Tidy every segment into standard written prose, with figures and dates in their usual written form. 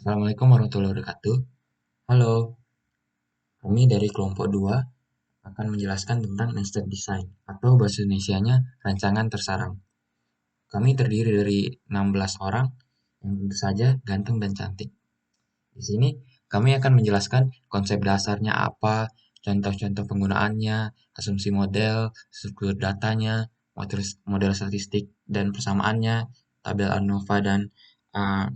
Assalamualaikum warahmatullahi wabarakatuh. Halo, kami dari kelompok 2 akan menjelaskan tentang nested design atau bahasa Indonesianya rancangan tersarang. Kami terdiri dari 16 orang yang tentu saja ganteng dan cantik. Di sini kami akan menjelaskan konsep dasarnya apa, contoh-contoh penggunaannya, asumsi model, struktur datanya, model statistik dan persamaannya, tabel ANOVA dan uh,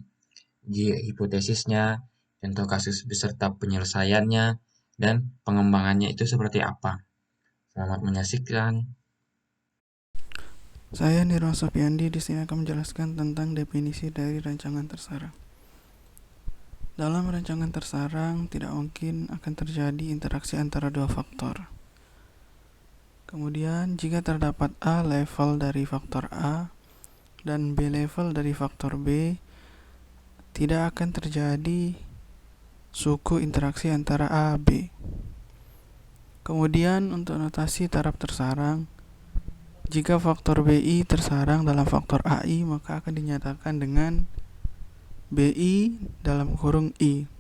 hipotesisnya, contoh kasus beserta penyelesaiannya, dan pengembangannya itu seperti apa. Selamat menyaksikan. Saya Nirwan Sofiandi di sini akan menjelaskan tentang definisi dari rancangan tersarang. Dalam rancangan tersarang tidak mungkin akan terjadi interaksi antara dua faktor. Kemudian jika terdapat A level dari faktor A dan B level dari faktor B, tidak akan terjadi suku interaksi antara A B. Kemudian untuk notasi taraf tersarang, jika faktor BI tersarang dalam faktor AI, maka akan dinyatakan dengan BI dalam kurung I.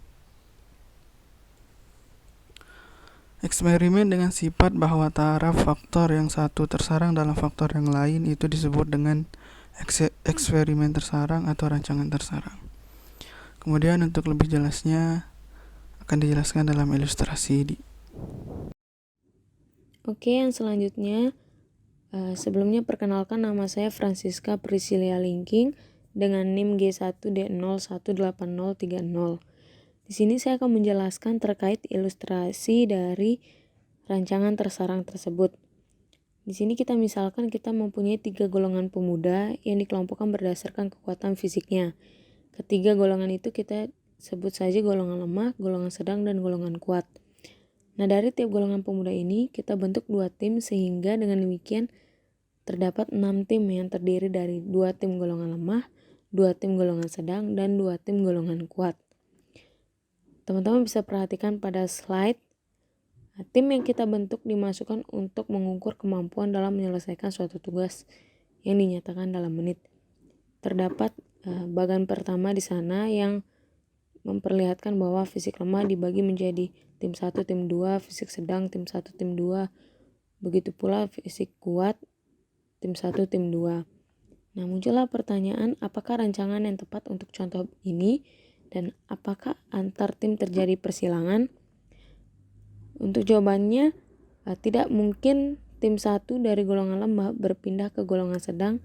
Eksperimen dengan sifat bahwa taraf faktor yang satu tersarang dalam faktor yang lain itu disebut dengan eksperimen tersarang atau rancangan tersarang. Kemudian untuk lebih jelasnya akan dijelaskan dalam ilustrasi. Oke, yang selanjutnya sebelumnya perkenalkan, nama saya Francisca Priscilia Linking dengan NIM G1D018030. Di sini saya akan menjelaskan terkait ilustrasi dari rancangan tersarang tersebut. Di sini kita mempunyai 3 golongan pemuda yang dikelompokkan berdasarkan kekuatan fisiknya. Ketiga golongan itu kita sebut saja golongan lemah, golongan sedang, dan golongan kuat. Nah, dari tiap golongan pemuda ini kita bentuk 2 tim sehingga dengan demikian terdapat 6 tim yang terdiri dari 2 tim golongan lemah, 2 tim golongan sedang, dan 2 tim golongan kuat. Teman-teman bisa perhatikan pada slide, tim yang kita bentuk dimasukkan untuk mengukur kemampuan dalam menyelesaikan suatu tugas yang dinyatakan dalam menit. Terdapat bagan pertama di sana yang memperlihatkan bahwa fisik lemah dibagi menjadi tim 1, tim 2, fisik sedang, tim 1, tim 2. Begitu pula fisik kuat, tim 1, tim 2. Nah, muncullah pertanyaan, apakah rancangan yang tepat untuk contoh ini dan apakah antar tim terjadi persilangan? Untuk jawabannya, tidak mungkin tim 1 dari golongan lemah berpindah ke golongan sedang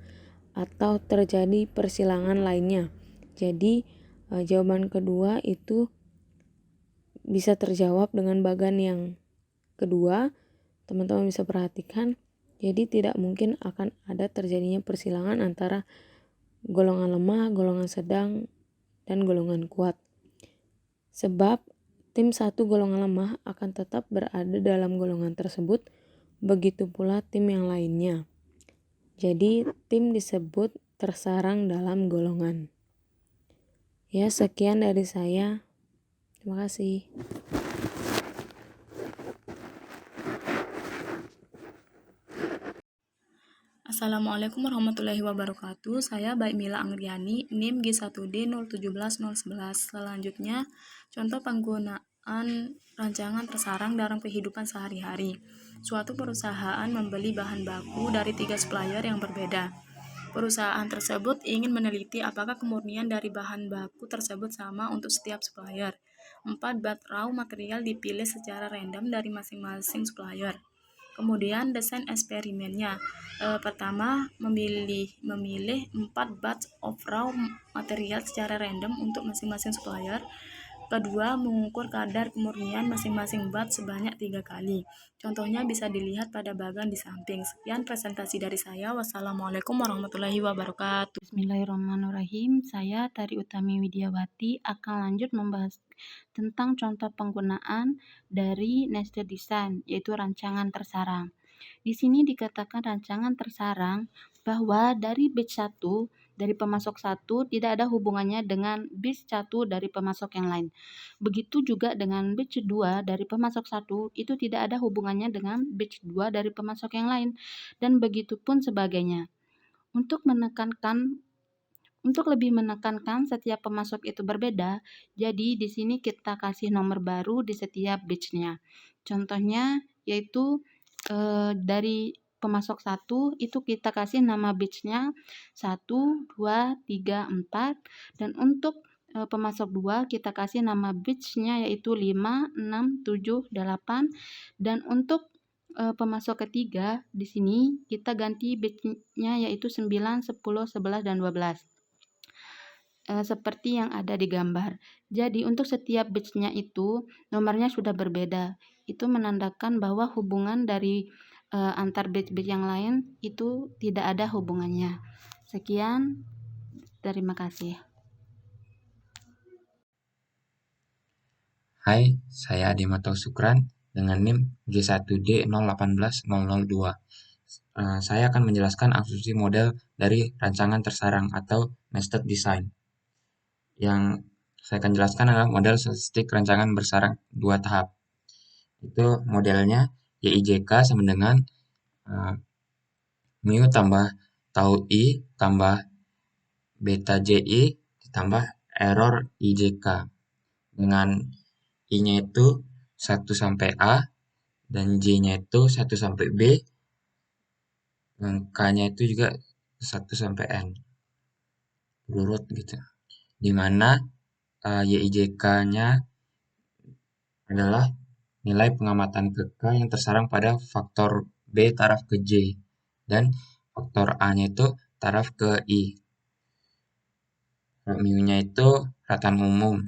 atau terjadi persilangan lainnya. Jadi, jawaban kedua itu bisa terjawab dengan bagan yang kedua. Teman-teman bisa perhatikan, jadi tidak mungkin akan ada terjadinya persilangan antara golongan lemah, golongan sedang, dan golongan kuat. Sebab tim 1 golongan lemah akan tetap berada dalam golongan tersebut, begitu pula tim yang lainnya. Jadi tim disebut tersarang dalam golongan. Ya, sekian dari saya. Terima kasih. Assalamualaikum warahmatullahi wabarakatuh. Saya Baik Mila Anggriani, NIM G1D017011. Selanjutnya, contoh penggunaan rancangan tersarang dalam kehidupan sehari-hari. Suatu perusahaan membeli bahan baku dari 3 supplier yang berbeda. Perusahaan tersebut ingin meneliti apakah kemurnian dari bahan baku tersebut sama untuk setiap supplier. 4 bat raw material dipilih secara random dari masing-masing supplier. Kemudian desain eksperimennya. Pertama, memilih 4 batch of raw material secara random untuk masing-masing supplier. Kedua, mengukur kadar kemurnian masing-masing batch sebanyak 3 kali. Contohnya bisa dilihat pada bagan di samping. Sekian presentasi dari saya. Wassalamualaikum warahmatullahi wabarakatuh. Bismillahirrahmanirrahim. Saya Tari Utami Widiawati akan lanjut membahas tentang contoh penggunaan dari nested design, yaitu rancangan tersarang. Di sini dikatakan rancangan tersarang bahwa dari batch 1 dari pemasok 1 tidak ada hubungannya dengan batch 1 dari pemasok yang lain. Begitu juga dengan batch 2 dari pemasok 1 itu tidak ada hubungannya dengan batch 2 dari pemasok yang lain, dan begitu pun sebagainya. Untuk Untuk lebih menekankan setiap pemasok itu berbeda, jadi di sini kita kasih nomor baru di setiap batch-nya. Contohnya yaitu dari pemasok 1 itu kita kasih nama batch-nya 1, 2, 3, 4, dan untuk pemasok 2 kita kasih nama batch-nya yaitu 5, 6, 7, 8, dan untuk pemasok ketiga di sini kita ganti batch-nya yaitu 9, 10, 11, dan 12. Seperti yang ada di gambar. Jadi untuk setiap batch-nya itu nomornya sudah berbeda. Itu menandakan bahwa hubungan dari antar batch-batch yang lain itu tidak ada hubungannya. Sekian, terima kasih. Hai, saya Adimato Sukran dengan NIM G1D018002. Saya akan menjelaskan asumsi model dari rancangan tersarang atau nested design. Yang saya akan jelaskan adalah model statistik rancangan bersarang 2 tahap. Itu modelnya YIJK sama dengan mu tambah tau I tambah beta JI ditambah error IJK. Dengan I-nya itu 1 sampai A dan J-nya itu 1 sampai B dan K-nya itu juga 1 sampai N. Berurut gitu. Di mana YIJK-nya adalah nilai pengamatan ke K yang tersarang pada faktor B taraf ke J dan faktor A-nya itu taraf ke I. Mu-nya itu rataan umum.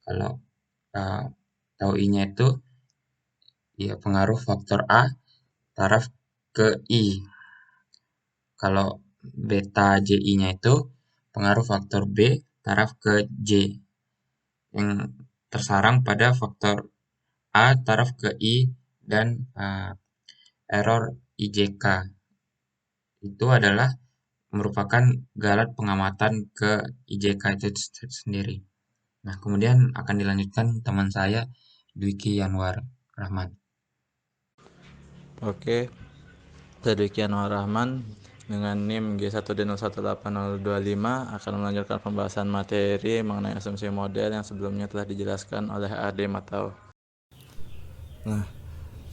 Kalau tau I-nya itu ya pengaruh faktor A taraf ke I. Kalau beta JI-nya itu pengaruh faktor B taraf ke J yang tersarang pada faktor A taraf ke I dan error IJK. Itu adalah merupakan galat pengamatan ke IJK itu sendiri. Nah, kemudian akan dilanjutkan teman saya Dwiki Yanwar Rahman. Oke, saya Dwiki Yanwar Rahman dengan NIM G1D018025 akan melanjutkan pembahasan materi mengenai asumsi model yang sebelumnya telah dijelaskan oleh Adimato. Nah,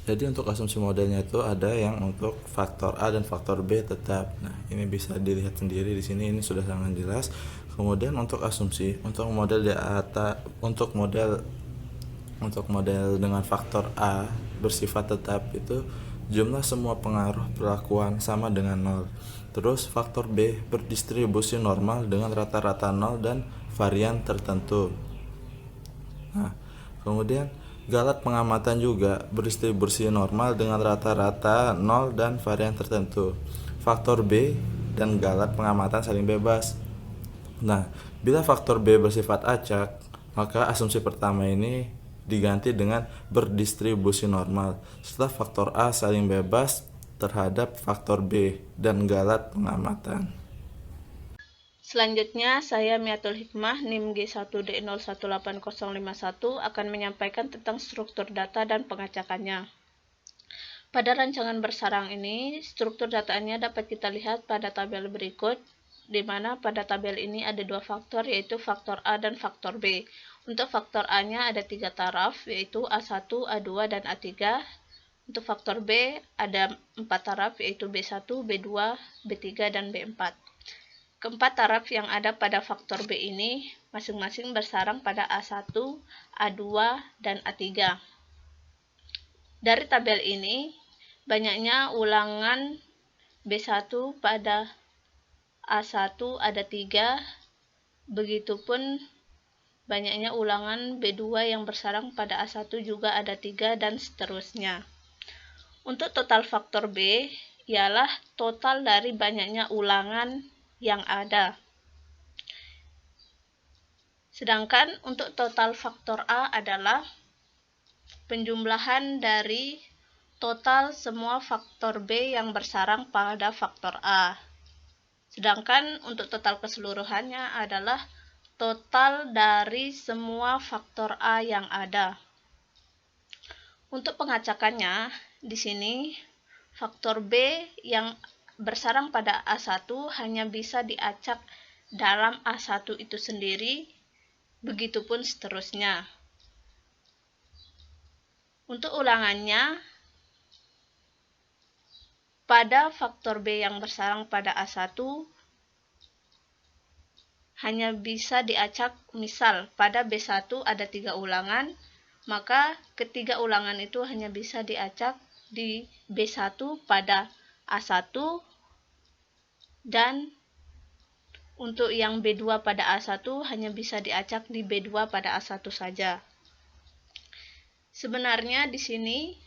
jadi untuk asumsi modelnya itu ada yang untuk faktor A dan faktor B tetap. Nah, ini bisa dilihat sendiri di sini, ini sudah sangat jelas. Kemudian untuk asumsi, untuk model dengan faktor A bersifat tetap itu jumlah semua pengaruh perlakuan sama dengan 0. Terus faktor B berdistribusi normal dengan rata-rata 0 dan varian tertentu. Nah, kemudian galat pengamatan juga berdistribusi normal dengan rata-rata 0 dan varian tertentu. Faktor B dan galat pengamatan saling bebas. Nah, bila faktor B bersifat acak, maka asumsi pertama ini diganti dengan berdistribusi normal setelah faktor A saling bebas terhadap faktor B dan galat pengamatan. Selanjutnya, saya Miatul Hikmah, NIM G1D018051 akan menyampaikan tentang struktur data dan pengacakannya. Pada rancangan bersarang ini, struktur datanya dapat kita lihat pada tabel berikut, di mana pada tabel ini ada 2 faktor, yaitu faktor A dan faktor B. Untuk faktor A-nya ada 3 taraf, yaitu A1, A2, dan A3. Untuk faktor B ada 4 taraf, yaitu B1, B2, B3, dan B4. Keempat taraf yang ada pada faktor B ini masing-masing bersarang pada A1, A2, dan A3. Dari tabel ini, banyaknya ulangan B1 pada A1 ada 3, begitupun banyaknya ulangan B2 yang bersarang pada A1 juga ada 3, dan seterusnya. Untuk total faktor B ialah total dari banyaknya ulangan yang ada. Sedangkan untuk total faktor A adalah penjumlahan dari total semua faktor B yang bersarang pada faktor A. Sedangkan untuk total keseluruhannya adalah total dari semua faktor A yang ada. Untuk pengacakannya, di sini faktor B yang bersarang pada A1 hanya bisa diacak dalam A1 itu sendiri, begitupun seterusnya. Untuk ulangannya, pada faktor B yang bersarang pada A1 hanya bisa diacak, misal pada B1 ada 3 ulangan, maka ketiga ulangan itu hanya bisa diacak di B1 pada A1, dan untuk yang B2 pada A1 hanya bisa diacak di B2 pada A1 saja. Sebenarnya di sini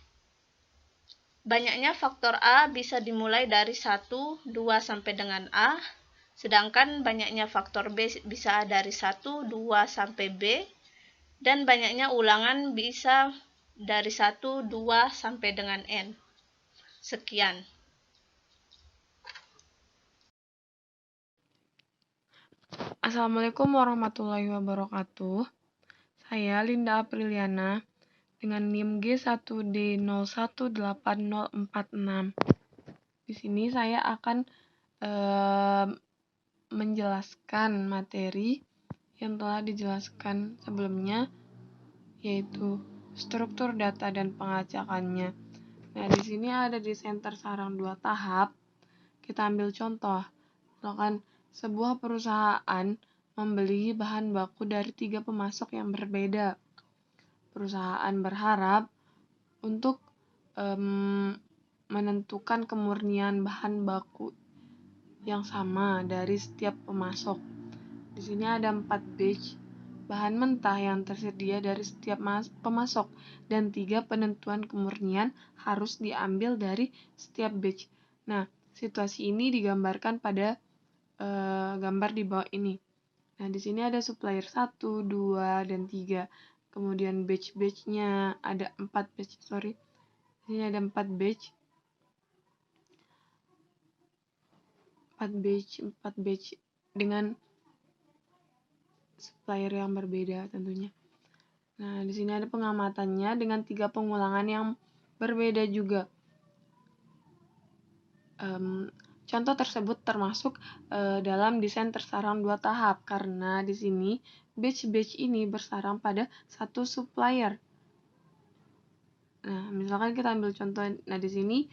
banyaknya faktor A bisa dimulai dari 1, 2 sampai dengan A, sedangkan banyaknya faktor B bisa dari 1, 2 sampai B, dan banyaknya ulangan bisa dari 1, 2 sampai dengan N. Sekian. Assalamualaikum warahmatullahi wabarakatuh. Saya Linda Apriliana dengan NIM G1D018046. Di sini saya akan menjelaskan materi yang telah dijelaskan sebelumnya, yaitu struktur data dan pengacakannya. Nah, di sini ada desain tersarang 2 tahap. Kita ambil contoh. Misalkan sebuah perusahaan membeli bahan baku dari 3 pemasok yang berbeda. Perusahaan berharap untuk menentukan kemurnian bahan baku yang sama dari setiap pemasok. Di sini ada 4 batch bahan mentah yang tersedia dari setiap pemasok, dan 3 penentuan kemurnian harus diambil dari setiap batch. Nah, situasi ini digambarkan pada gambar di bawah ini. Nah, di sini ada supplier 1, 2, dan 3. Kemudian batch-batchnya ada 4 batch, Di sini ada 4 batch. 4 batch dengan supplier yang berbeda tentunya. Nah, di sini ada pengamatannya dengan 3 pengulangan yang berbeda juga. Contoh tersebut termasuk dalam desain tersarang 2 tahap, karena di sini batch-batch ini bersarang pada satu supplier. Nah, misalkan kita ambil contoh, di sini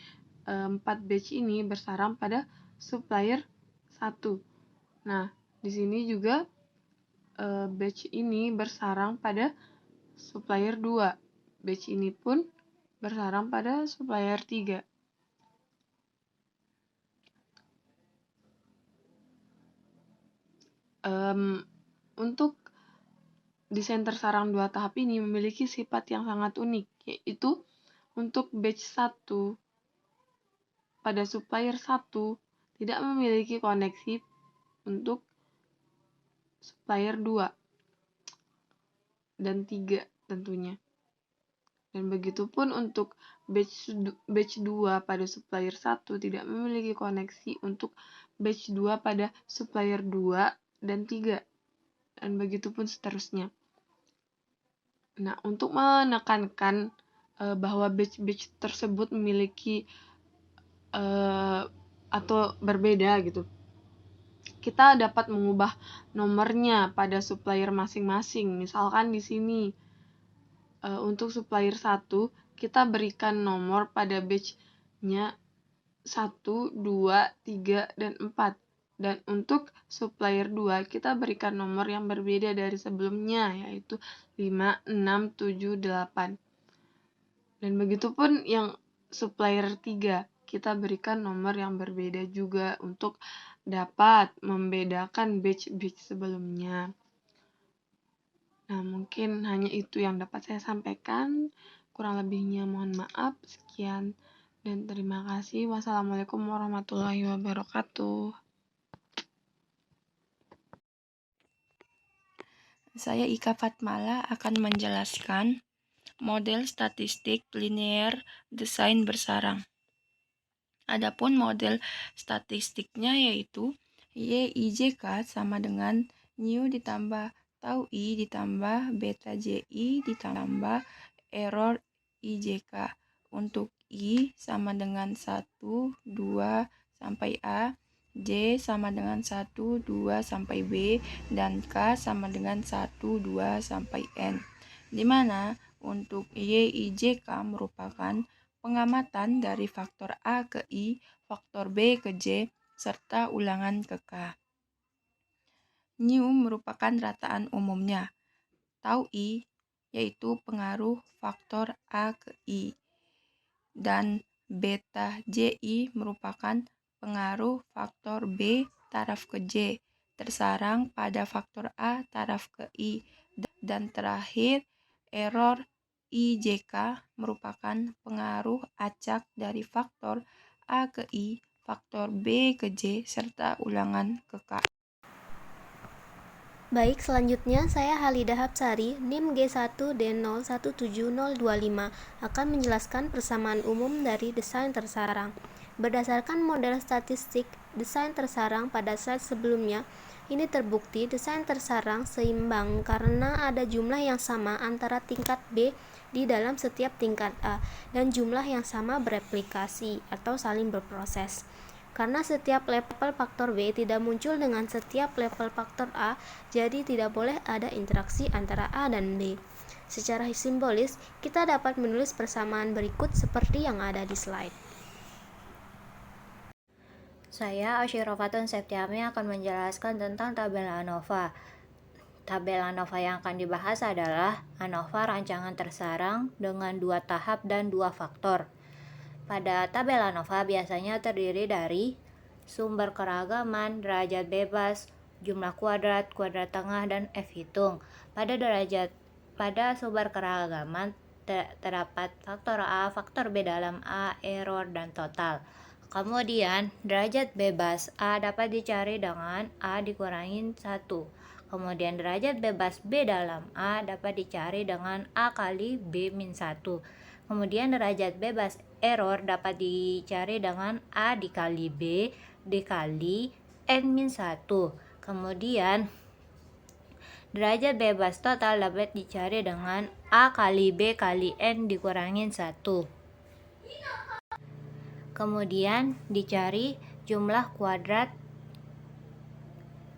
4 batch ini bersarang pada supplier 1. Nah, di sini juga batch ini bersarang pada supplier 2. Batch ini pun bersarang pada supplier 3. Untuk desain tersarang 2 tahap ini memiliki sifat yang sangat unik, yaitu untuk batch 1 pada supplier 1 tidak memiliki koneksi untuk supplier 2 dan 3 tentunya. Dan begitupun untuk batch 2 pada supplier 1 tidak memiliki koneksi untuk batch 2 pada supplier 2 dan 3. Dan begitupun seterusnya. Nah, untuk menekankan bahwa batch-batch tersebut memiliki atau berbeda gitu, kita dapat mengubah nomornya pada supplier masing-masing. Misalkan di sini untuk supplier 1 kita berikan nomor pada batch-nya 1, 2, 3, dan 4. Dan untuk supplier 2 kita berikan nomor yang berbeda dari sebelumnya, yaitu 5, 6, 7, 8. Dan begitupun yang supplier 3 kita berikan nomor yang berbeda juga untuk dapat membedakan batch-batch sebelumnya. Nah, mungkin hanya itu yang dapat saya sampaikan. Kurang lebihnya mohon maaf. Sekian dan terima kasih. Wassalamualaikum warahmatullahi wabarakatuh. Saya Ika Fatmala akan menjelaskan model statistik linear desain bersarang. Adapun model statistiknya yaitu YIJK sama dengan new ditambah tau I ditambah beta JI ditambah error IJK. Untuk I sama dengan 1, 2, sampai A, J sama dengan 1, 2, sampai B, dan K sama dengan 1, 2, sampai N. Di mana untuk Y, I, J, K merupakan pengamatan dari faktor A ke I, faktor B ke J, serta ulangan ke K. New merupakan rataan umumnya. Tau I yaitu pengaruh faktor A ke I. Dan beta JI merupakan pengaruh faktor B taraf ke J tersarang pada faktor A taraf ke I. Dan terakhir, error IJK merupakan pengaruh acak dari faktor A ke I, faktor B ke J, serta ulangan ke K. Baik, selanjutnya saya Halida Hapsari, NIM G1D017025 akan menjelaskan persamaan umum dari desain tersarang. Berdasarkan model statistik desain tersarang pada slide sebelumnya, ini terbukti desain tersarang seimbang karena ada jumlah yang sama antara tingkat B di dalam setiap tingkat A dan jumlah yang sama bereplikasi atau saling berproses. Karena setiap level faktor B tidak muncul dengan setiap level faktor A, jadi tidak boleh ada interaksi antara A dan B. Secara simbolis, kita dapat menulis persamaan berikut seperti yang ada di slide. Saya Ashirofatun Septiami akan menjelaskan tentang tabel ANOVA. Tabel ANOVA yang akan dibahas adalah ANOVA rancangan tersarang dengan 2 tahap dan 2 faktor. Pada tabel ANOVA biasanya terdiri dari sumber keragaman, derajat bebas, jumlah kuadrat, kuadrat tengah, dan F hitung. Pada sumber keragaman terdapat faktor A, faktor B dalam A, error, dan total. Kemudian derajat bebas A dapat dicari dengan A dikurangin 1. Kemudian derajat bebas B dalam A dapat dicari dengan A kali B min 1. Kemudian derajat bebas error dapat dicari dengan A dikali B dikali N-1. Kemudian derajat bebas total dapat dicari dengan A kali B kali N dikurangin 1. Kemudian dicari jumlah kuadrat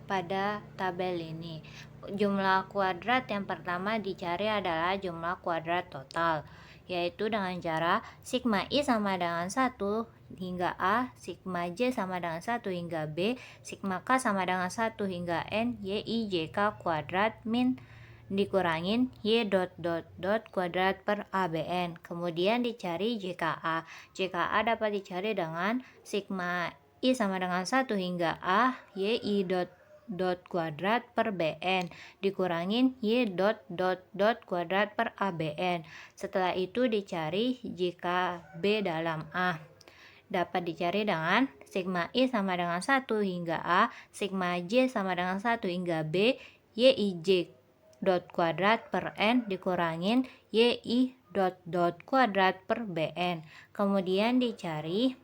pada tabel ini. Jumlah kuadrat yang pertama dicari adalah jumlah kuadrat total, yaitu dengan cara sigma I sama dengan 1 hingga A, sigma J sama dengan 1 hingga B, sigma K sama dengan 1 hingga N, Y, I, J, K kuadrat min dikurangin Y dot kuadrat per ABN. Kemudian dicari JKA. JKA dapat dicari dengan sigma I sama dengan 1 hingga A, Y, I dot kuadrat per BN dikurangin Y dot kuadrat per ABN. Setelah itu dicari jika B dalam A. Dapat dicari dengan sigma I sama dengan 1 hingga A, sigma J sama dengan 1 hingga B, YIJ dot kuadrat per N dikurangin YI dot kuadrat per BN. Kemudian dicari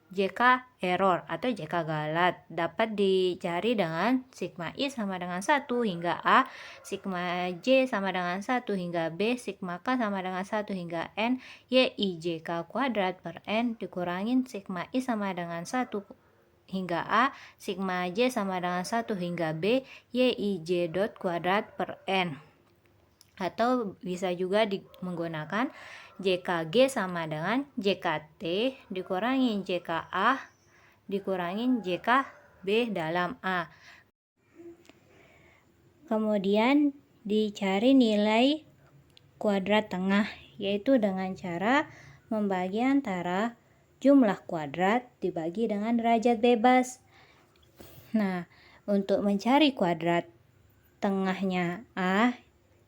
JK error atau JK galat. Dapat dicari dengan sigma I sama dengan 1 hingga A, sigma J sama dengan 1 hingga B, sigma K sama dengan 1 hingga N, YIJK kuadrat per N dikurangin sigma I sama dengan 1 hingga A, sigma J sama dengan 1 hingga B, YIJ dot kuadrat per N. Atau bisa juga menggunakan JKG sama dengan JKT dikurangin JKA dikurangin JKB dalam A. Kemudian dicari nilai kuadrat tengah, yaitu dengan cara membagi antara jumlah kuadrat dibagi dengan derajat bebas. Nah, untuk mencari kuadrat tengahnya A,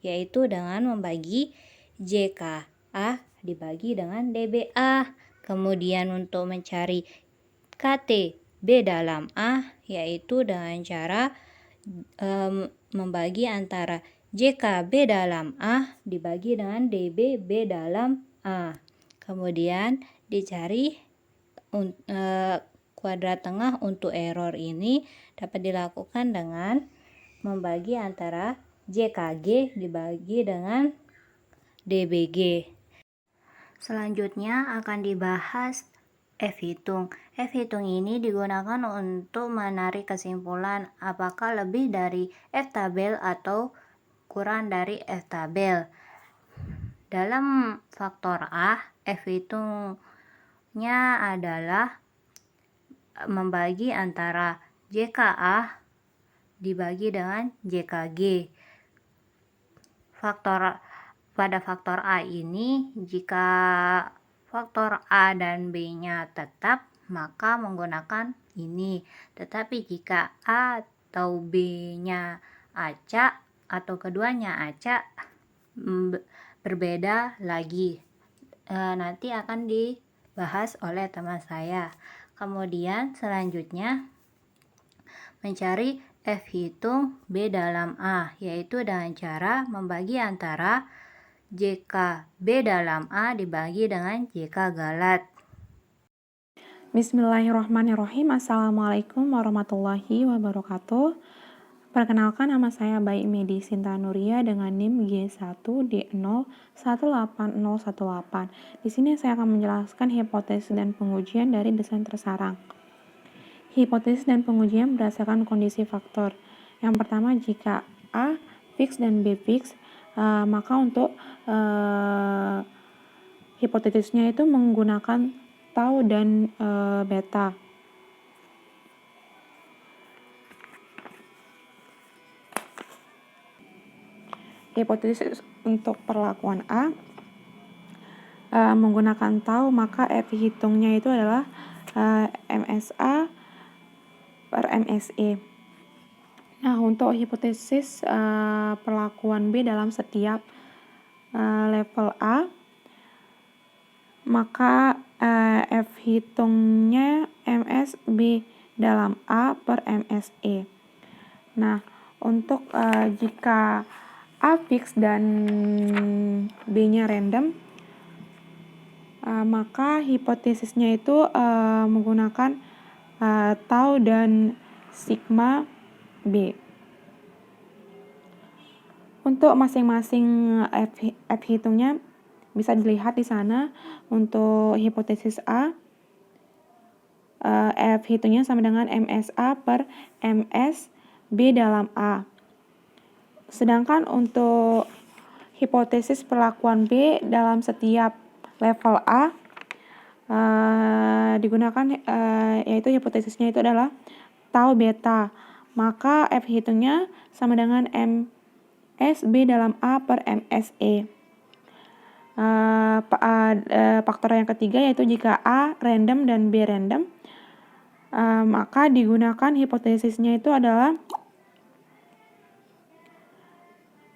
yaitu dengan membagi JKA dibagi dengan DBA. Kemudian untuk mencari KT B dalam A, yaitu dengan cara membagi antara JKB dalam A dibagi dengan DBB dalam A. Kemudian dicari kuadrat tengah untuk error ini dapat dilakukan dengan membagi antara JKG dibagi dengan DBG. Selanjutnya akan dibahas F-hitung. F-hitung ini digunakan untuk menarik kesimpulan apakah lebih dari F-tabel atau kurang dari F-tabel. Dalam faktor A, F-hitungnya adalah membagi antara JKA dibagi dengan JKG. Pada faktor A ini, jika faktor A dan B-nya tetap, maka menggunakan ini. Tetapi jika A atau B-nya acak atau keduanya acak, berbeda lagi. Nanti akan dibahas oleh teman saya. Kemudian selanjutnya mencari F-hitung B dalam A, yaitu dengan cara membagi antara JK B dalam A dibagi dengan JK galat. Bismillahirrahmanirrahim. Assalamualaikum warahmatullahi wabarakatuh. Perkenalkan, nama saya Baik Medi Sinta Nuria dengan NIM G1D018018. Di sini saya akan menjelaskan hipotesis dan pengujian dari desain tersarang. Hipotesis dan pengujian berdasarkan kondisi faktor. Yang pertama, jika A fix dan B fix, maka untuk hipotesisnya itu menggunakan tau dan beta. Hipotesis untuk perlakuan A menggunakan tau, maka F hitungnya itu adalah MSA per MSE. Nah, untuk hipotesis perlakuan B dalam setiap level A, maka F hitungnya MSB dalam A per MSE. Nah, untuk jika A fix dan B-nya random, maka hipotesisnya itu menggunakan tau dan sigma B. Untuk masing-masing F hitungnya bisa dilihat di sana. Untuk hipotesis A, F hitungnya sama dengan MSA per MS B dalam A. Sedangkan untuk hipotesis perlakuan B dalam setiap level A digunakan yaitu hipotesisnya itu adalah tau beta, maka F hitungnya sama dengan MSB dalam A per MSE. Faktor yang ketiga yaitu jika A random dan B random, maka digunakan hipotesisnya itu adalah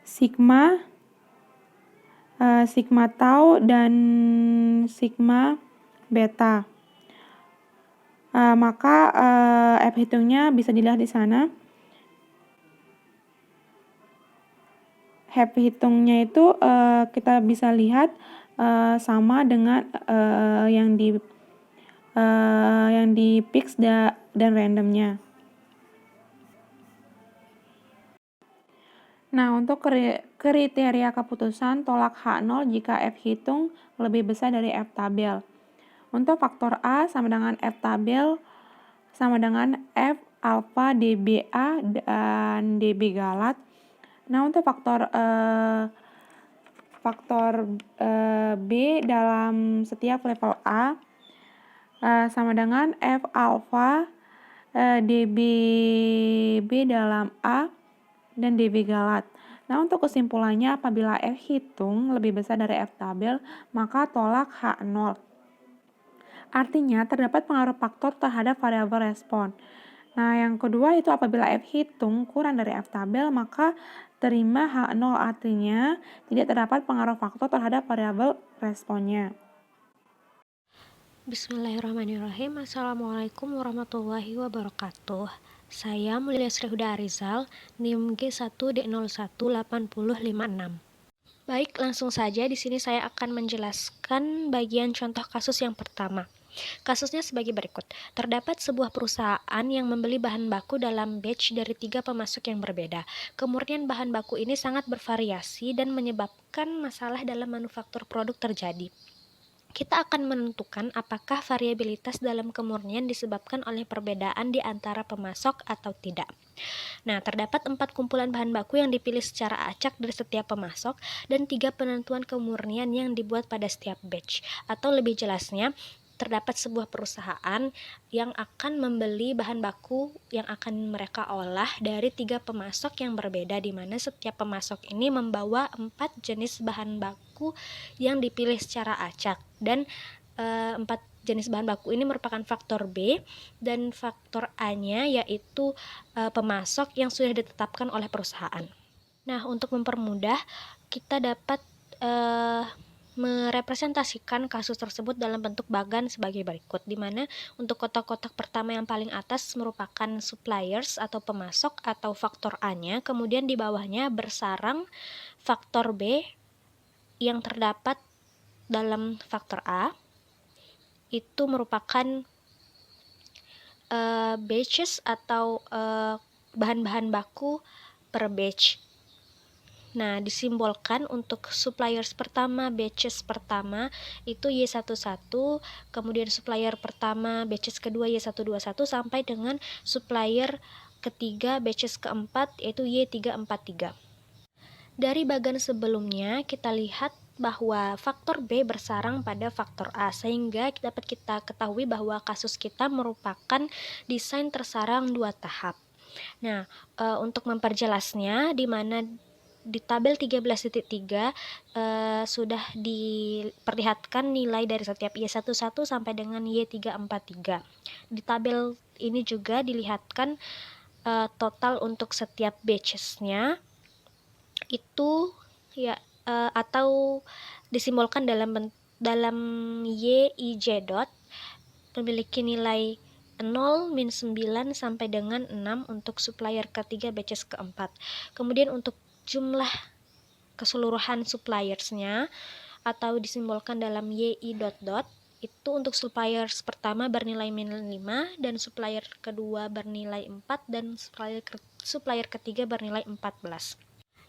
sigma tau dan sigma beta. Maka F hitungnya bisa dilihat di sana. F hitungnya itu kita bisa lihat sama dengan yang di fix dan randomnya. Nah, untuk kriteria keputusan tolak H0 jika F hitung lebih besar dari F tabel. Untuk faktor A sama dengan F tabel sama dengan F alpha dBA dan dB galat. Nah, untuk faktor B dalam setiap level A sama dengan F alpha dB B dalam A dan dB galat. Nah, untuk kesimpulannya, apabila F hitung lebih besar dari F tabel, maka tolak H0. Artinya, terdapat pengaruh faktor terhadap variabel respon. Nah, yang kedua itu apabila F hitung kurang dari F tabel, maka terima H0, artinya tidak terdapat pengaruh faktor terhadap variabel responnya. Bismillahirrahmanirrahim. Assalamualaikum warahmatullahi wabarakatuh. Saya Mulia Sri Huda Arizal, NIM G1D018056. Baik, langsung saja di sini saya akan menjelaskan bagian contoh kasus yang pertama. Kasusnya sebagai berikut. Terdapat sebuah perusahaan yang membeli bahan baku dalam batch dari 3 pemasok yang berbeda. Kemurnian bahan baku ini sangat bervariasi dan menyebabkan masalah dalam manufaktur produk terjadi. kita akan menentukan apakah variabilitas dalam kemurnian disebabkan oleh perbedaan di antara pemasok atau tidak. Nah, terdapat 4 kumpulan bahan baku yang dipilih secara acak dari setiap pemasok dan 3 penentuan kemurnian yang dibuat pada setiap batch. Atau lebih jelasnya, terdapat sebuah perusahaan yang akan membeli bahan baku yang akan mereka olah dari 3 pemasok yang berbeda, di mana setiap pemasok ini membawa 4 jenis bahan baku yang dipilih secara acak, dan 4 jenis bahan baku ini merupakan faktor B dan faktor A-nya yaitu pemasok yang sudah ditetapkan oleh perusahaan. Nah, untuk mempermudah, kita dapat merepresentasikan kasus tersebut dalam bentuk bagan sebagai berikut, di mana untuk kotak-kotak pertama yang paling atas merupakan suppliers atau pemasok atau faktor A-nya, kemudian di bawahnya bersarang faktor B yang terdapat dalam faktor A, itu merupakan batches atau bahan-bahan baku per batch. Nah, disimbolkan untuk suppliers pertama, batches pertama itu Y11, kemudian supplier pertama, batches kedua Y121 sampai dengan supplier ketiga, batches keempat yaitu Y343. Dari bagan sebelumnya kita lihat bahwa faktor B bersarang pada faktor A, sehingga dapat kita ketahui bahwa kasus kita merupakan desain tersarang 2 tahap. Nah, untuk memperjelasnya, di mana di tabel 13.3 sudah diperlihatkan nilai dari setiap Y11 sampai dengan Y343. Di tabel ini juga dilihatkan total untuk setiap batches-nya itu ya atau disimbolkan dalam YIJ dot, memiliki nilai 0, min 9 sampai dengan 6 untuk supplier ketiga batches keempat. Kemudian untuk jumlah keseluruhan suppliersnya atau disimbolkan dalam YI dot dot, itu untuk suppliers pertama bernilai min 5 dan supplier kedua bernilai 4 dan supplier ketiga bernilai 14.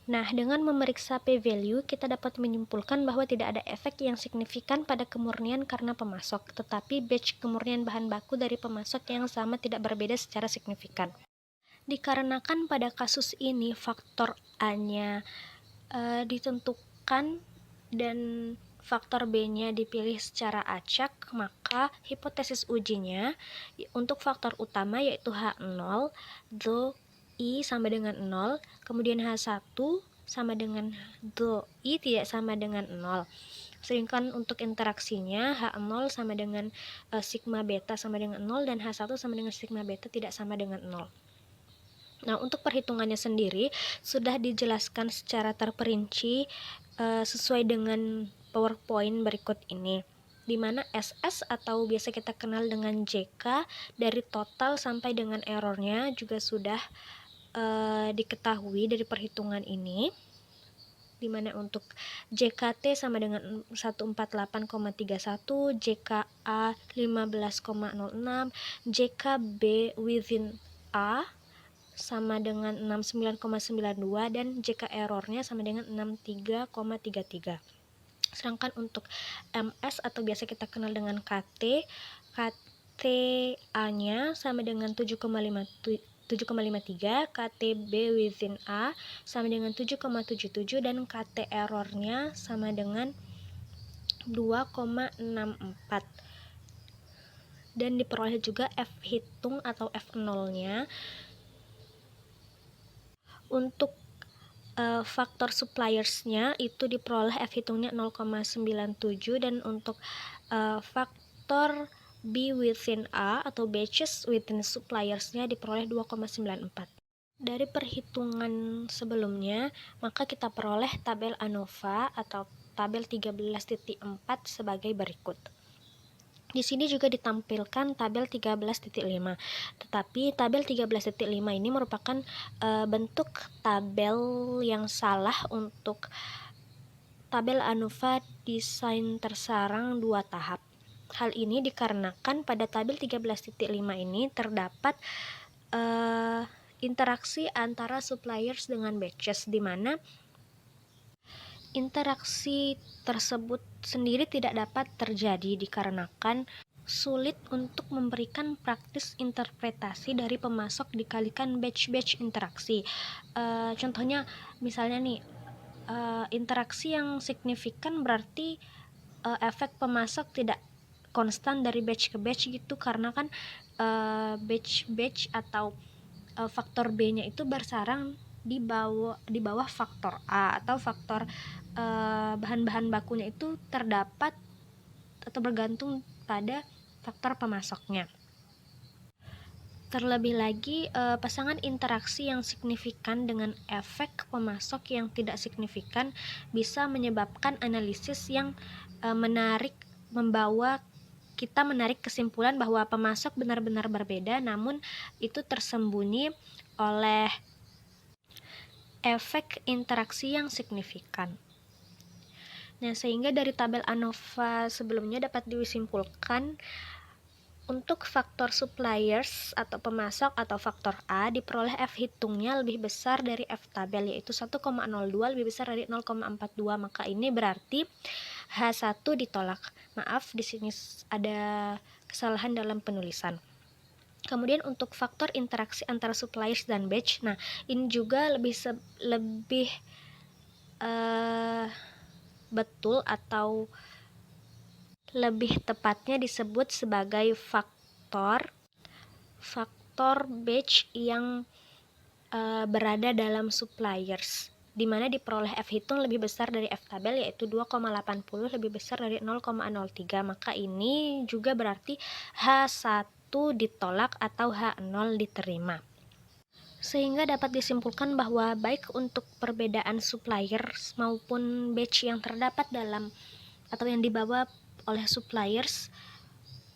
Nah, dengan memeriksa p-value, kita dapat menyimpulkan bahwa tidak ada efek yang signifikan pada kemurnian karena pemasok, tetapi batch kemurnian bahan baku dari pemasok yang sama tidak berbeda secara signifikan. Dikarenakan pada kasus ini faktor A-nya ditentukan dan faktor B-nya dipilih secara acak, maka hipotesis ujinya untuk faktor utama yaitu H0, do I sama dengan 0, kemudian H1 sama dengan do I tidak sama dengan 0. Sedangkan untuk interaksinya H0 sama dengan sigma beta sama dengan 0 dan H1 sama dengan sigma beta tidak sama dengan 0. Nah, untuk perhitungannya sendiri sudah dijelaskan secara terperinci sesuai dengan PowerPoint berikut ini, di mana SS atau biasa kita kenal dengan JK dari total sampai dengan errornya juga sudah diketahui dari perhitungan ini, di mana untuk JKT sama dengan 148,31, JKA 15,06, JKB within A sama dengan 69,92 dan JK errornya sama dengan 63,33. Sedangkan untuk MS atau biasa kita kenal dengan KT, KTA-nya sama dengan 7,53, KTB within A sama dengan 7,77 dan KT errornya sama dengan 2,64. Dan diperoleh juga F hitung atau F0-nya. Untuk faktor suppliersnya itu diperoleh F hitungnya 0,97 dan untuk faktor B within A atau batches within suppliersnya diperoleh 2,94. Dari perhitungan sebelumnya, maka kita peroleh tabel ANOVA atau tabel 13.4 sebagai berikut. Di sini juga ditampilkan tabel 13.5. Tetapi tabel 13.5 ini merupakan bentuk tabel yang salah untuk tabel ANOVA desain tersarang 2 tahap. Hal ini dikarenakan pada tabel 13.5 ini terdapat interaksi antara suppliers dengan batches, di mana Interaksi tersebut sendiri tidak dapat terjadi dikarenakan sulit untuk memberikan praktis interpretasi dari pemasok dikalikan batch-batch interaksi. Contohnya misalnya nih, interaksi yang signifikan berarti efek pemasok tidak konstan dari batch ke batch gitu, karena kan batch atau faktor B-nya itu bersarang di bawah faktor A, atau faktor bahan-bahan bakunya itu terdapat atau bergantung pada faktor pemasoknya. Terlebih lagi, pasangan interaksi yang signifikan dengan efek pemasok yang tidak signifikan bisa menyebabkan analisis yang membawa kita menarik kesimpulan bahwa pemasok benar-benar berbeda, namun itu tersembunyi oleh efek interaksi yang signifikan. Nah, sehingga dari tabel ANOVA sebelumnya dapat disimpulkan untuk faktor suppliers atau pemasok atau faktor A diperoleh F hitungnya lebih besar dari F tabel, yaitu 1,02 lebih besar dari 0,42. Maka ini berarti H1 ditolak. Maaf, di sini ada kesalahan dalam penulisan. Kemudian untuk faktor interaksi antara suppliers dan batch, nah ini juga lebih betul atau lebih tepatnya disebut sebagai faktor batch yang berada dalam suppliers, di mana diperoleh F hitung lebih besar dari F tabel, yaitu 2,80 lebih besar dari 0,03. Maka ini juga berarti H1 ditolak atau H0 diterima. Sehingga dapat disimpulkan bahwa baik untuk perbedaan suppliers maupun batch yang terdapat dalam atau yang dibawa oleh suppliers,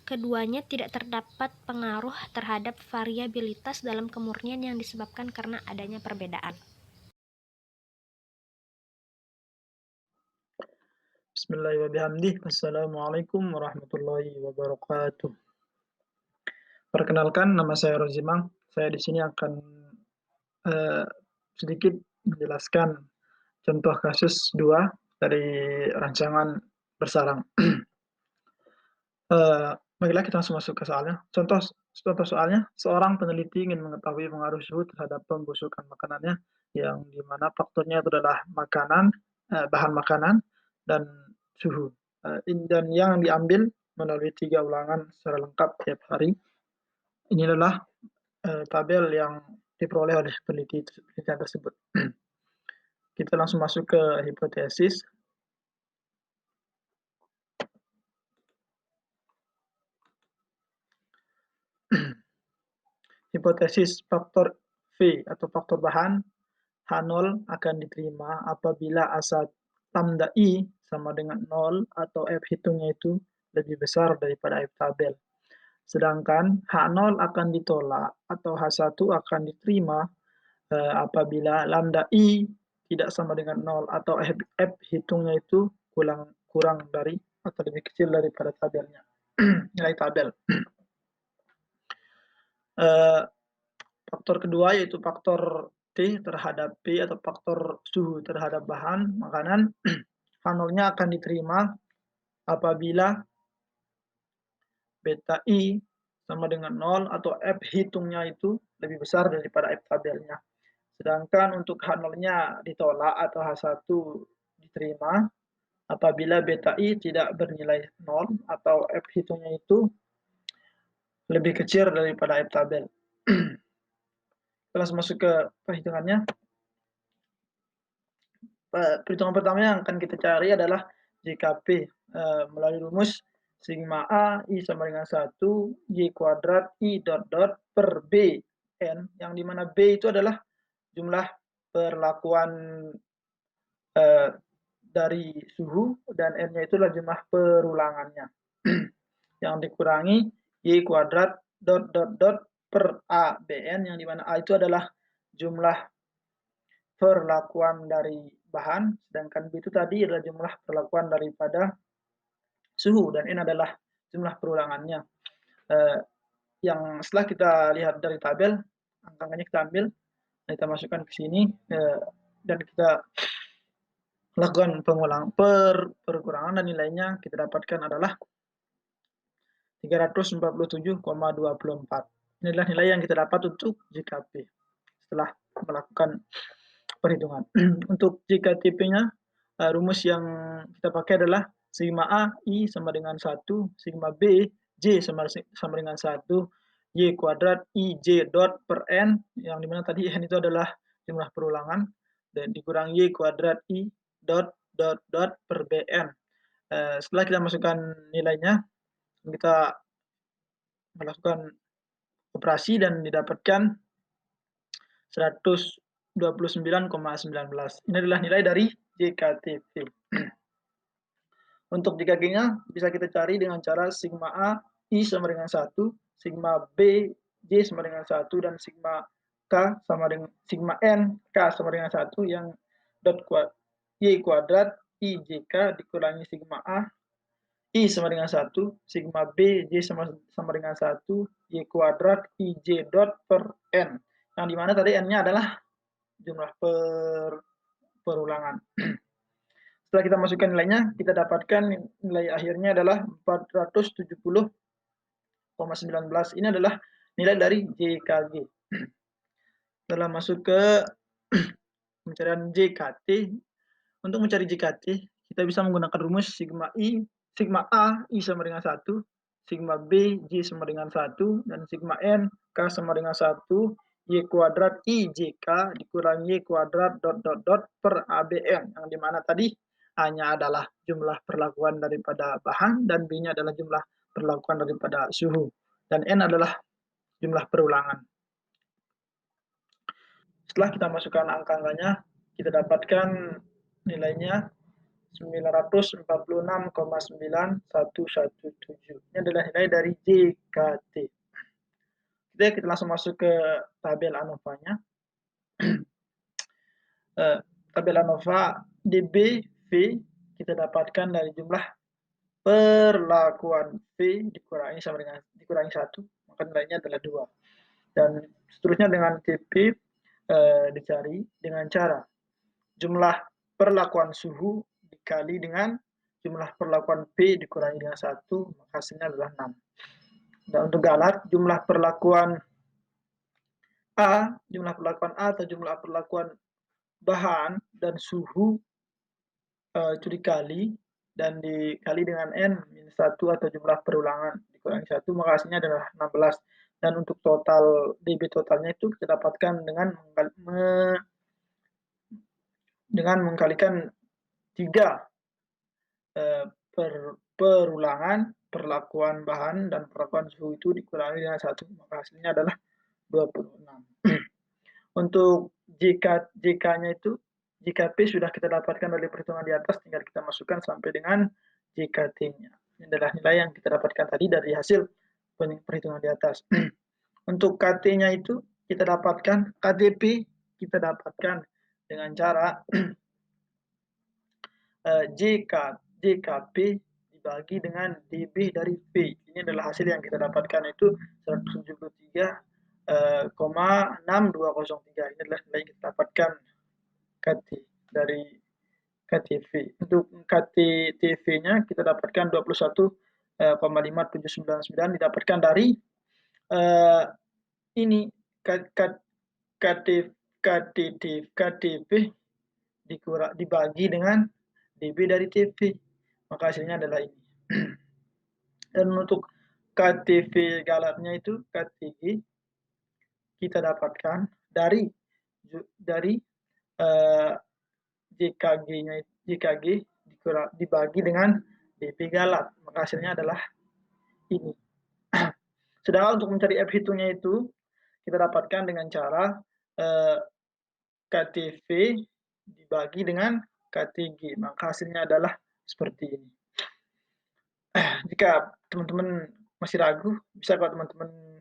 keduanya tidak terdapat pengaruh terhadap variabilitas dalam kemurnian yang disebabkan karena adanya perbedaan. Bismillahirrahmanirrahim. Assalamualaikum warahmatullahi wabarakatuh. Perkenalkan, nama saya Rozimang. Saya di sini akan sedikit menjelaskan contoh kasus 2 dari rancangan bersarang. Baiklah, kita langsung masuk ke soalnya. Contoh soalnya, seorang peneliti ingin mengetahui pengaruh suhu terhadap pembusukan makanannya, yang dimana faktornya itu adalah makanan, bahan makanan, dan suhu. Dan yang diambil melalui 3 ulangan secara lengkap tiap hari. Ini adalah tabel yang diperoleh oleh penelitian tersebut. Kita langsung masuk ke hipotesis. Hipotesis faktor V atau faktor bahan H0 akan diterima apabila A1 lambda I sama dengan 0 atau F hitungnya itu lebih besar daripada F tabel. Sedangkan H0 akan ditolak atau H1 akan diterima apabila lambda I tidak sama dengan 0 atau F hitungnya itu kurang dari atau lebih kecil daripada tabelnya. Nilai tabel. Faktor kedua yaitu faktor T terhadap P atau faktor suhu terhadap bahan makanan. H0-nya akan diterima apabila beta I sama dengan 0 atau F hitungnya itu lebih besar daripada F tabelnya. Sedangkan untuk H0-nya ditolak atau H1 diterima apabila beta I tidak bernilai 0 atau F hitungnya itu lebih kecil daripada F tabel. Kita langsung masuk ke perhitungannya. Perhitungan pertama yang akan kita cari adalah JKP melalui rumus sigma A I sama dengan 1 Y kuadrat I dot dot per B N, yang dimana B itu adalah jumlah perlakuan dari suhu dan N-nya itu adalah jumlah perulangannya. Yang dikurangi Y kuadrat dot dot dot per A BN, yang dimana A itu adalah jumlah perlakuan dari bahan, sedangkan B itu tadi adalah jumlah perlakuan daripada suhu, dan N adalah jumlah perulangannya. Yang setelah kita lihat dari tabel, angka-angkanya kita ambil, kita masukkan ke sini, dan kita melakukan perkurangan dan nilainya kita dapatkan adalah 347,24. Ini adalah nilai yang kita dapat untuk JKP setelah melakukan perhitungan. Untuk JKTP-nya, rumus yang kita pakai adalah sigma A I sama dengan 1, sigma B J sama dengan 1, Y kuadrat I J dot per N, yang dimana tadi N itu adalah jumlah perulangan, dan dikurang Y kuadrat I dot per BN. Setelah kita masukkan nilainya, kita melakukan operasi dan didapatkan 129,19. Ini adalah nilai dari JKTP. Untuk JKG-nya bisa kita cari dengan cara sigma A I sama dengan 1, sigma B J sama dengan 1, dan sigma K sama dengan sigma N K sama dengan 1 yang dot Y kuadrat I JK dikurangi sigma A I sama dengan 1, sigma B J sama dengan 1, Y kuadrat I J dot per N, yang dimana tadi N-nya adalah jumlah perulangan. Setelah kita masukkan nilainya, kita dapatkan nilai akhirnya adalah 470,19. Ini adalah nilai dari JKG. Setelah masuk ke pencarian JKT, untuk mencari JKT, kita bisa menggunakan rumus sigma A I sama dengan 1, sigma B J sama dengan 1, dan sigma N K sama dengan 1, Y kuadrat I JK dikurangi Y kuadrat dot per ABN, yang dimana tadi A-nya adalah jumlah perlakuan daripada bahan, dan B-nya adalah jumlah perlakuan daripada suhu, dan N adalah jumlah perulangan. Setelah kita masukkan angka-angkanya, kita dapatkan nilainya 946,9117. Ini adalah nilai dari JKT. Kita langsung masuk ke tabel ANOVA-nya. Tabel ANOVA DB V kita dapatkan dari jumlah perlakuan V dikurangi 1, maka nilainya adalah 2. Dan seterusnya dengan TP dicari dengan cara jumlah perlakuan suhu dikali dengan jumlah perlakuan P dikurangi dengan 1, maka hasilnya adalah 6. Dan untuk galat, jumlah perlakuan A atau jumlah perlakuan bahan dan suhu itu dikali dan dikali dengan N-1 atau jumlah perulangan dikurangi 1, maka hasilnya adalah 16. Dan untuk total DB totalnya itu kita dapatkan dengan mengkalikan 3 perulangan, perlakuan bahan, dan perlakuan suhu itu dikurangi dengan 1, maka hasilnya adalah 26. Untuk JK-nya itu, JKP sudah kita dapatkan dari perhitungan di atas, tinggal kita masukkan sampai dengan JKT-nya. Ini adalah nilai yang kita dapatkan tadi dari hasil perhitungan di atas. Untuk KT-nya itu kita dapatkan, KTP kita dapatkan dengan cara JKP dibagi dengan DB dari P. Ini adalah hasil yang kita dapatkan, itu 173,6203. Ini adalah nilai yang kita dapatkan KT dari KTV. Untuk KTTV-nya kita dapatkan 21,5799 didapatkan dari ini KTV dibagi dengan DB dari TV, maka hasilnya adalah ini. Dan untuk KTV galatnya itu KTG kita dapatkan dari JKG dibagi dengan DP galat, maka hasilnya adalah ini. Sedangkan untuk mencari F hitungnya itu kita dapatkan dengan cara KTV dibagi dengan KTG, maka hasilnya adalah seperti ini. Jika teman-teman masih ragu, bisa kalau teman-teman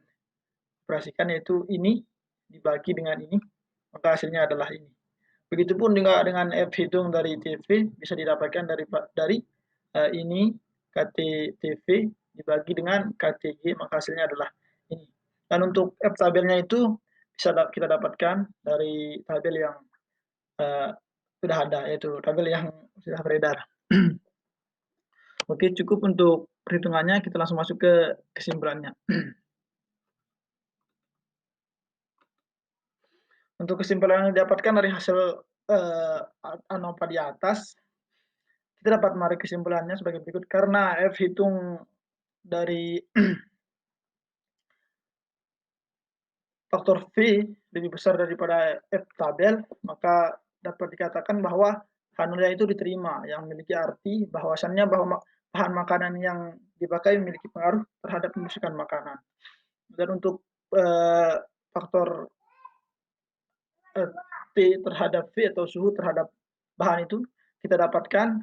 operasikan, yaitu ini dibagi dengan ini, maka hasilnya adalah ini. Begitupun juga dengan F hitung dari TV bisa didapatkan dari ini KTTV dibagi dengan KTG, maka hasilnya adalah ini. Dan untuk F tabelnya itu bisa kita dapatkan dari tabel yang sudah ada, yaitu tabel yang sudah beredar. Oke, cukup untuk perhitungannya, kita langsung masuk ke kesimpulannya. Untuk kesimpulan yang didapatkan dari hasil ANOVA di atas, kita dapat menarik kesimpulannya sebagai berikut. Karena F hitung dari faktor V lebih besar daripada F tabel, maka dapat dikatakan bahwa H0 itu diterima, yang memiliki arti bahwasannya bahwa bahan makanan yang dipakai memiliki pengaruh terhadap pembusukan makanan. Dan untuk faktor T terhadap V atau suhu terhadap bahan itu, kita dapatkan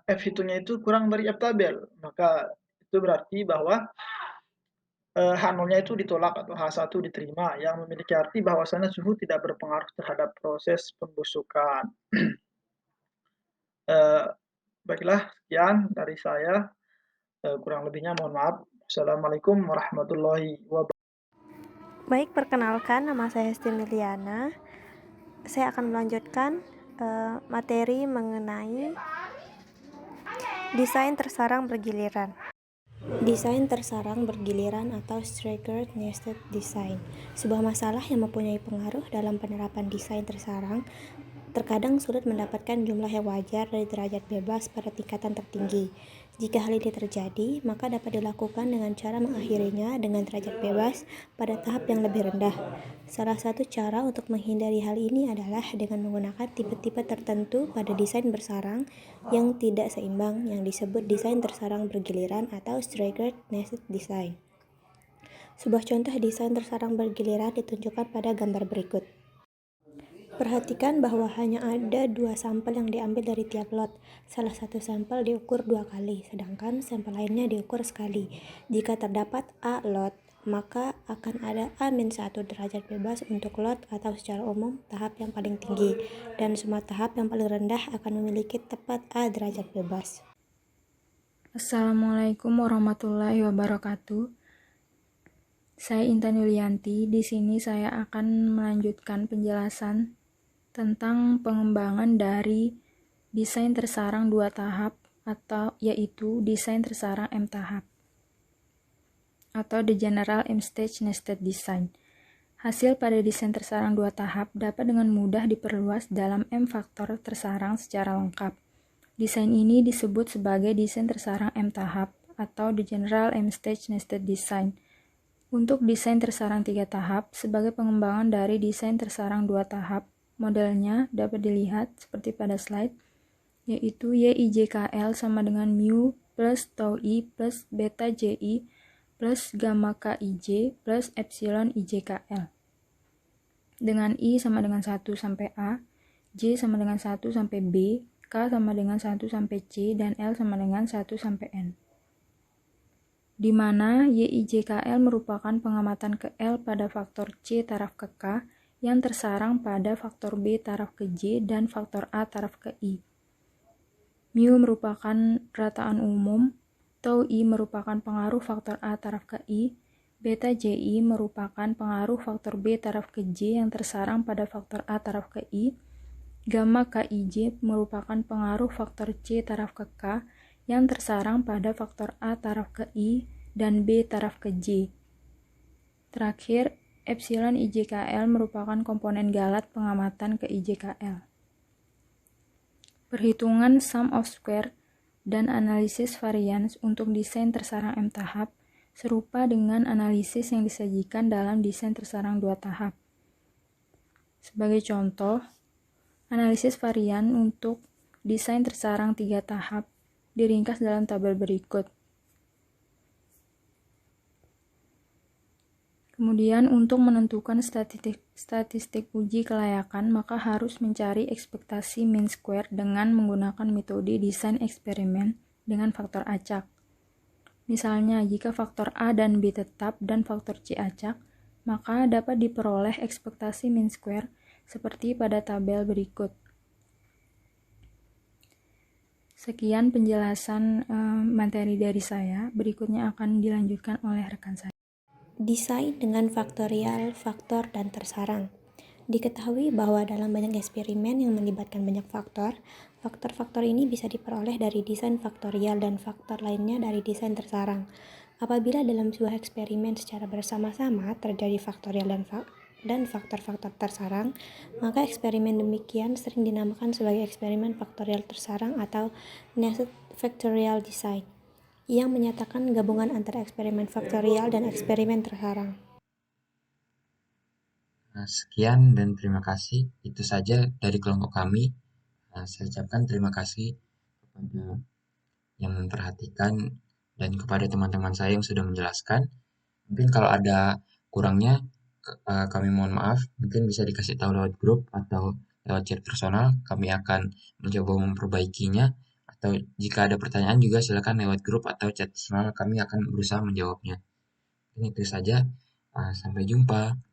F hitungnya itu kurang dari F tabel, maka itu berarti bahwa H0-nya itu ditolak atau H1 diterima, yang memiliki arti bahwasannya suhu tidak berpengaruh terhadap proses pembusukan. Baiklah, sekian dari saya. Kurang lebihnya mohon maaf. Assalamualaikum warahmatullahi wabarakatuh. Baik, perkenalkan, nama saya Hesti Miliana. Saya akan melanjutkan materi mengenai desain tersarang bergiliran. Desain tersarang bergiliran atau staggered nested design, sebuah masalah yang mempunyai pengaruh dalam penerapan desain tersarang. Terkadang sulit mendapatkan jumlah yang wajar dari derajat bebas pada tingkatan tertinggi. Jika hal ini terjadi, maka dapat dilakukan dengan cara mengakhirinya dengan derajat bebas pada tahap yang lebih rendah. Salah satu cara untuk menghindari hal ini adalah dengan menggunakan tipe-tipe tertentu pada desain bersarang yang tidak seimbang, yang disebut desain tersarang bergiliran atau staggered nested design. Sebuah contoh desain tersarang bergiliran ditunjukkan pada gambar berikut. Perhatikan bahwa hanya ada 2 sampel yang diambil dari tiap lot. Salah satu sampel diukur 2 kali, sedangkan sampel lainnya diukur sekali. Jika terdapat A lot, maka akan ada A-1 derajat bebas untuk lot atau secara umum tahap yang paling tinggi, dan semua tahap yang paling rendah akan memiliki tepat A derajat bebas. Assalamualaikum warahmatullahi wabarakatuh. Saya Intan Yulianti. Di sini saya akan melanjutkan penjelasan tentang pengembangan dari desain tersarang 2 tahap atau yaitu desain tersarang M tahap atau the general M-stage nested design. Hasil pada desain tersarang 2 tahap dapat dengan mudah diperluas dalam M faktor tersarang secara lengkap. Desain ini disebut sebagai desain tersarang M tahap atau the general M-stage nested design. Untuk desain tersarang 3 tahap sebagai pengembangan dari desain tersarang 2 tahap, modelnya dapat dilihat seperti pada slide, yaitu YIJKL sama dengan mu plus tau I plus beta JI plus gamma KIJ plus epsilon IJKL. Dengan I sama dengan 1 sampai A, J sama dengan 1 sampai B, K sama dengan 1 sampai C, dan L sama dengan 1 sampai N. Di mana YIJKL merupakan pengamatan ke L pada faktor C taraf ke K, yang tersarang pada faktor B taraf ke J dan faktor A taraf ke I. Mu merupakan rataan umum, tau I merupakan pengaruh faktor A taraf ke I, beta JI merupakan pengaruh faktor B taraf ke J yang tersarang pada faktor A taraf ke I, gamma KIJ merupakan pengaruh faktor C taraf ke K yang tersarang pada faktor A taraf ke I dan B taraf ke J. Terakhir, epsilon IJKL merupakan komponen galat pengamatan ke IJKL. Perhitungan sum of square dan analisis varians untuk desain tersarang M tahap serupa dengan analisis yang disajikan dalam desain tersarang 2 tahap. Sebagai contoh, analisis varian untuk desain tersarang 3 tahap diringkas dalam tabel berikut. Kemudian untuk menentukan statistik uji kelayakan, maka harus mencari ekspektasi mean square dengan menggunakan metode desain eksperimen dengan faktor acak. Misalnya, jika faktor A dan B tetap dan faktor C acak, maka dapat diperoleh ekspektasi mean square seperti pada tabel berikut. Sekian penjelasan materi dari saya, berikutnya akan dilanjutkan oleh rekan saya. Desain dengan faktorial, faktor, dan tersarang. Diketahui bahwa dalam banyak eksperimen yang melibatkan banyak faktor, faktor-faktor ini bisa diperoleh dari desain faktorial dan faktor lainnya dari desain tersarang. Apabila dalam sebuah eksperimen secara bersama-sama terjadi faktorial dan faktor-faktor tersarang, maka eksperimen demikian sering dinamakan sebagai eksperimen faktorial tersarang atau nested factorial design, yang menyatakan gabungan antara eksperimen faktorial dan eksperimen tersarang. Sekian dan terima kasih. Itu saja dari kelompok kami. Saya ucapkan terima kasih kepada yang memperhatikan dan kepada teman-teman saya yang sudah menjelaskan. Mungkin kalau ada kurangnya, kami mohon maaf. Mungkin bisa dikasih tahu lewat grup atau lewat chat personal. Kami akan mencoba memperbaikinya. Atau jika ada pertanyaan juga silakan lewat grup atau chat personal. Kami akan berusaha menjawabnya. Ini itu saja. Sampai jumpa.